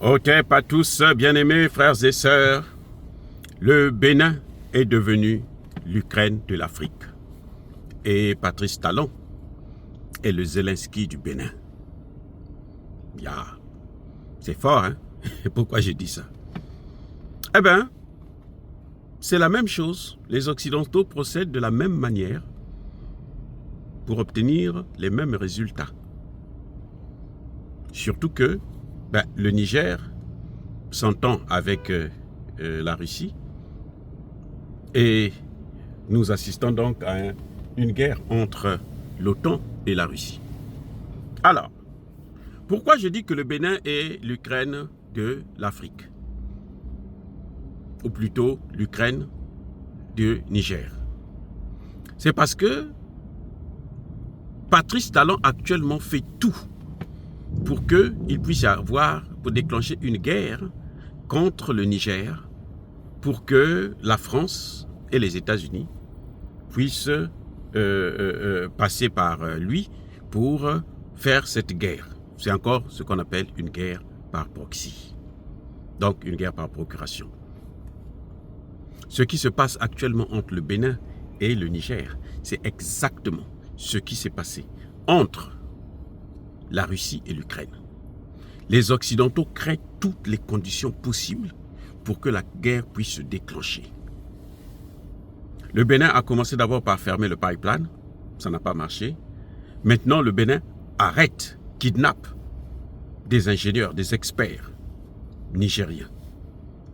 Otep à tous, bien-aimés frères et sœurs, le Bénin est devenu l'Ukraine de l'Afrique. Et Patrice Talon est le Zelensky du Bénin. C'est fort, hein? Pourquoi j'ai dit ça? Eh bien, c'est la même chose. Les Occidentaux procèdent de la même manière pour obtenir les mêmes résultats. Surtout que le Niger s'entend avec la Russie et nous assistons donc à une guerre entre l'OTAN et la Russie. Alors, pourquoi je dis que le Bénin est l'Ukraine de l'Afrique? Ou plutôt l'Ukraine du Niger. C'est parce que Patrice Talon actuellement fait tout pour qu'il puisse pour déclencher une guerre contre le Niger, pour que la France et les États-Unis puissent passer par lui pour faire cette guerre. C'est encore ce qu'on appelle une guerre par proxy. Donc une guerre par procuration. Ce qui se passe actuellement entre le Bénin et le Niger, c'est exactement ce qui s'est passé entre la Russie et l'Ukraine. Les Occidentaux créent toutes les conditions possibles pour que la guerre puisse se déclencher. Le Bénin a commencé d'abord par fermer le pipeline, ça n'a pas marché. Maintenant, le Bénin kidnappe des ingénieurs, des experts nigériens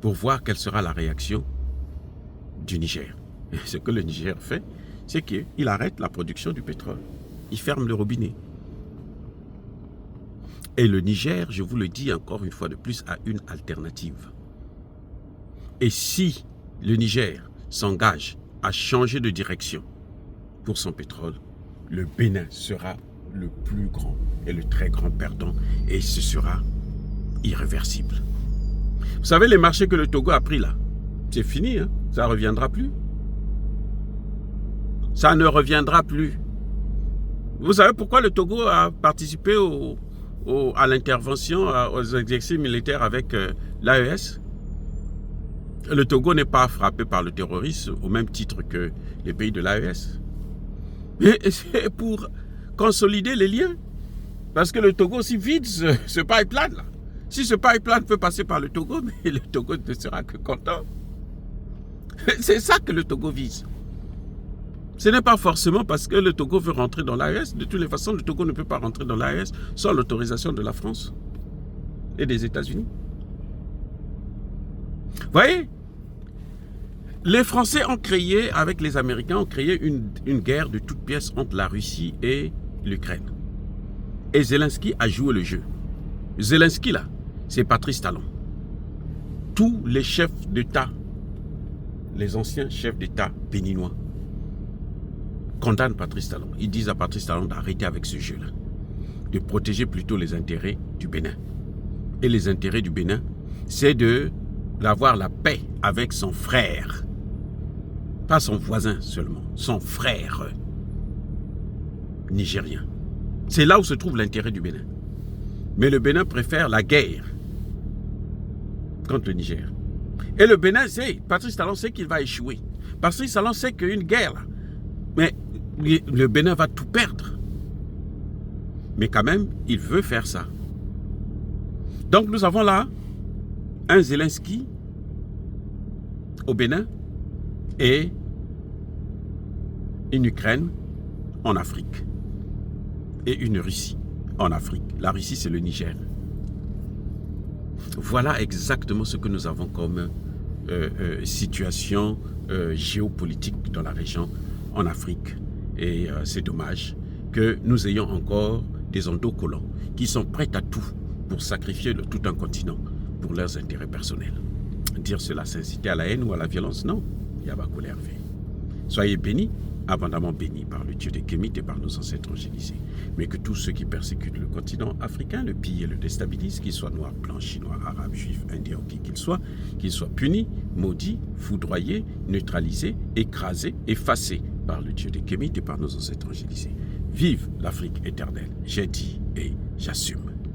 pour voir quelle sera la réaction du Niger. Et ce que le Niger fait, c'est qu'il arrête la production du pétrole. Il ferme le robinet. Et le Niger, je vous le dis encore une fois de plus, a une alternative. Et si le Niger s'engage à changer de direction pour son pétrole, le Bénin sera le plus grand et le très grand perdant, et ce sera irréversible. Vous savez, les marchés que le Togo a pris là, c'est fini, hein? Ça ne reviendra plus. Ça ne reviendra plus. Vous savez pourquoi le Togo a participé à l'intervention, aux exercices militaires avec l'AES? Le Togo n'est pas frappé par le terrorisme au même titre que les pays de l'AES. Mais c'est pour consolider les liens. Parce que le Togo aussi vide ce pipeline-là. Si ce pipeline peut passer par le Togo, mais le Togo ne sera que content. C'est ça que le Togo vise. Ce n'est pas forcément parce que le Togo veut rentrer dans l'AES. De toutes les façons, le Togo ne peut pas rentrer dans l'AES sans l'autorisation de la France et des États-Unis. Vous voyez, les Français ont créé, avec les Américains, ont créé une guerre de toutes pièces entre la Russie et l'Ukraine. Et Zelensky a joué le jeu. Zelensky, là, c'est Patrice Talon. Tous les chefs d'État, les anciens chefs d'État béninois, condamnent Patrice Talon. Ils disent à Patrice Talon d'arrêter avec ce jeu-là, de protéger plutôt les intérêts du Bénin. Et les intérêts du Bénin, c'est d'avoir la paix avec son frère. Pas son voisin seulement, son frère nigérien. C'est là où se trouve l'intérêt du Bénin. Mais le Bénin préfère la guerre contre le Niger. Et le Bénin sait, Patrice Talon sait qu'il va échouer. Patrice Talon sait qu'une guerre, mais le Bénin va tout perdre. Mais quand même, il veut faire ça. Donc nous avons là un Zelensky au Bénin et une Ukraine en Afrique. Et une Russie en Afrique. La Russie, c'est le Niger. Voilà exactement ce que nous avons comme situation géopolitique dans la région en Afrique. Et c'est dommage que nous ayons encore des endocollants qui sont prêts à tout pour sacrifier tout un continent pour leurs intérêts personnels. Dire cela, c'est inciter à la haine ou à la violence? Non. Yabakoul Hervé. Soyez bénis, abondamment bénis par le Dieu des Kémites et par nos ancêtres angélisés. Mais que tous ceux qui persécutent le continent africain, le pillent et le déstabilisent, qu'ils soient noirs, blancs, chinois, arabes, juifs, indiens ou qui qu'ils soient punis, maudits, foudroyés, neutralisés, écrasés, effacés par le Dieu des Kémites et par nos ancêtres angélisés. Vive l'Afrique éternelle. J'ai dit et j'assume.